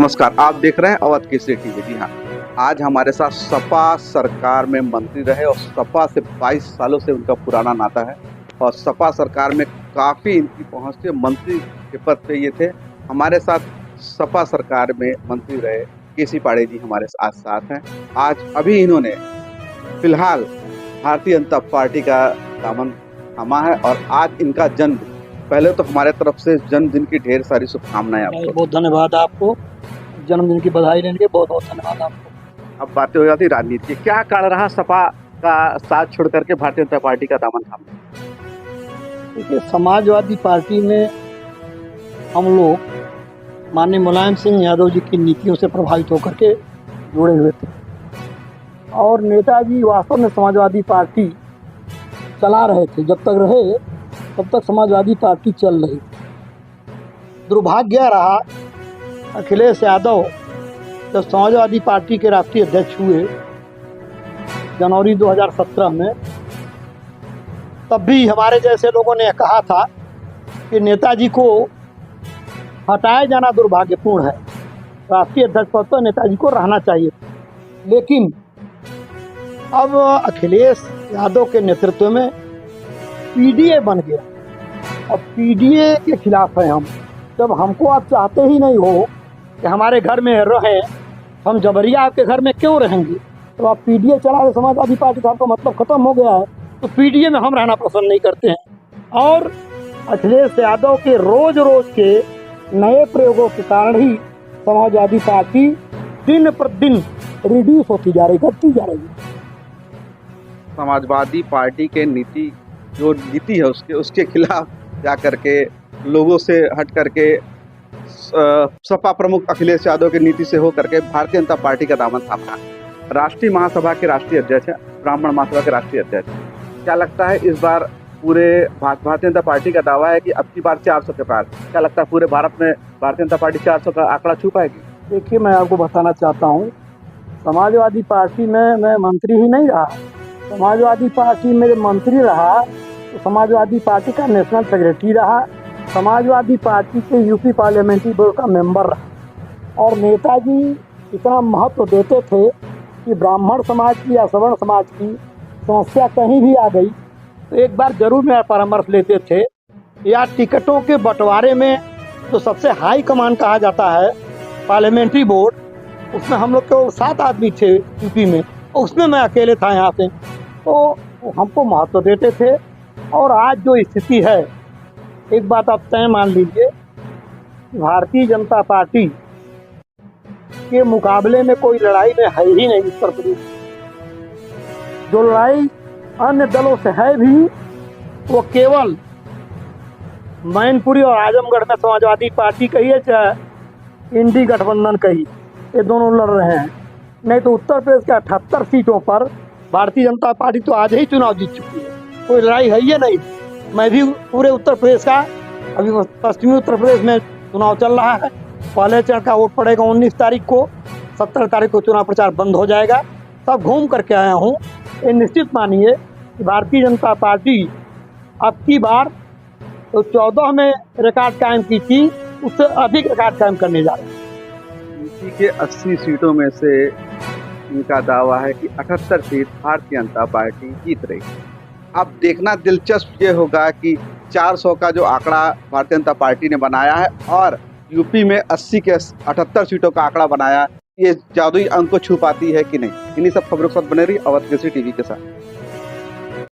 नमस्कार, आप देख रहे हैं अवध केसरी टीवी। जी हाँ, आज हमारे साथ सपा सरकार में मंत्री रहे और सपा से 22 सालों से उनका पुराना नाता है और सपा सरकार में काफ़ी इनकी पहुंच थी। मंत्री के पद पे ये थे। हमारे साथ सपा सरकार में मंत्री रहे केसी पाड़े जी हमारे साथ हैं। आज अभी इन्होंने फिलहाल भारतीय जनता पार्टी का दामन थामा है और आज इनका जन्मदिन। पहले तो हमारे तरफ से जन्मदिन की ढेर सारी शुभकामनाएं आपको। बहुत धन्यवाद आपको, जन्मदिन की बधाई देने के बहुत बहुत धन्यवाद आपको। अब बातें हो जाती राजनीति की। क्या कारण रहा सपा का साथ छोड़ करके भारतीय जनता पार्टी का दामन थामने? देखिए, समाजवादी पार्टी में हम लोग माननीय मुलायम सिंह यादव जी की नीतियों से प्रभावित होकर के जुड़े हुए थे और नेताजी वास्तव में समाजवादी पार्टी चला रहे थे। जब तक रहे तब तक समाजवादी पार्टी चल रही थी। दुर्भाग्य रहा अखिलेश यादव जब समाजवादी पार्टी के राष्ट्रीय अध्यक्ष हुए जनवरी 2017 में, तब भी हमारे जैसे लोगों ने कहा था कि नेताजी को हटाया जाना दुर्भाग्यपूर्ण है, राष्ट्रीय अध्यक्ष पद पर नेताजी को रहना चाहिए। लेकिन अब अखिलेश यादव के नेतृत्व में पीडीए बन गया और पीडीए के खिलाफ है हम। जब हमको आप चाहते ही नहीं हो कि हमारे घर में रहें, हम जबरिया आपके घर में क्यों रहेंगे? तो आप पीडीए चला रहे समाजवादी पार्टी का, आपका मतलब खत्म हो गया है। तो पीडीए में हम रहना पसंद नहीं करते हैं और अखिलेश यादव के रोज रोज के नए प्रयोगों के कारण ही समाजवादी पार्टी दिन प्रतिदिन रिड्यूस होती जा रही, घटती जा रही है। समाजवादी पार्टी के नीति है उसके खिलाफ जा करके लोगों से हट करके सपा प्रमुख अखिलेश यादव की नीति से हो करके भारतीय जनता पार्टी का दामन थामा। राष्ट्रीय महासभा के राष्ट्रीय अध्यक्ष हैं, ब्राह्मण महासभा के राष्ट्रीय अध्यक्ष। क्या लगता है इस बार पूरे भारतीय जनता पार्टी का दावा है कि अब की बार 400 के पार? क्या लगता है पूरे भारत में भारतीय जनता पार्टी 400 का आंकड़ा छू पाएगी? देखिए, मैं आपको बताना चाहता हूँ, समाजवादी पार्टी में मैं मंत्री ही नहीं रहा। समाजवादी पार्टी में मंत्री रहा तो समाजवादी पार्टी का नेशनल सेक्रेटरी रहा, समाजवादी पार्टी के यूपी पार्लियामेंट्री बोर्ड का मेंबर रहा और नेताजी इतना महत्व देते थे कि ब्राह्मण समाज की या सवर्ण समाज की समस्या कहीं भी आ गई तो एक बार जरूर मेरा परामर्श लेते थे। या टिकटों के बंटवारे में जो सबसे हाई कमान कहा जाता है पार्लियामेंट्री बोर्ड, उसमें हम लोग केवल 7 आदमी थे यूपी में, उसमें मैं अकेले था यहाँ पे। तो हमको महत्व देते थे और आज जो स्थिति है, एक बात आप तय मान लीजिए, भारतीय जनता पार्टी के मुकाबले में कोई लड़ाई में है ही नहीं उत्तर प्रदेश। जो लड़ाई अन्य दलों से है भी वो केवल मैनपुरी और आजमगढ़ में समाजवादी पार्टी कही है, चाहे इंडी गठबंधन कही, ये दोनों लड़ रहे हैं। नहीं तो उत्तर प्रदेश के 78 सीटों पर भारतीय जनता पार्टी तो आज ही चुनाव जीत चुकी है, कोई लड़ाई है ही नहीं। मैं भी पूरे उत्तर प्रदेश का, अभी पश्चिमी उत्तर प्रदेश में चुनाव चल रहा है, पहले चरण का वोट पड़ेगा 19 तारीख को, 17 तारीख को चुनाव प्रचार बंद हो जाएगा। सब घूम करके आया हूँ। ये निश्चित मानिए कि भारतीय जनता पार्टी अब की बार तो 14 में रिकॉर्ड कायम की थी, उससे अधिक रिकॉर्ड कायम करने जा रही है। यूपी के 80 सीटों में से इनका दावा है कि 78 सीट भारतीय जनता पार्टी जीत रही है। अब देखना दिलचस्प ये होगा कि 400 का जो आंकड़ा भारतीय जनता पार्टी ने बनाया है और यूपी में 80 के 78 सीटों का आंकड़ा बनाया, ये जादुई अंक को छू पाती है कि नहीं। इन्हीं सब खबरों के साथ बने रही अवध केसरी टीवी के साथ।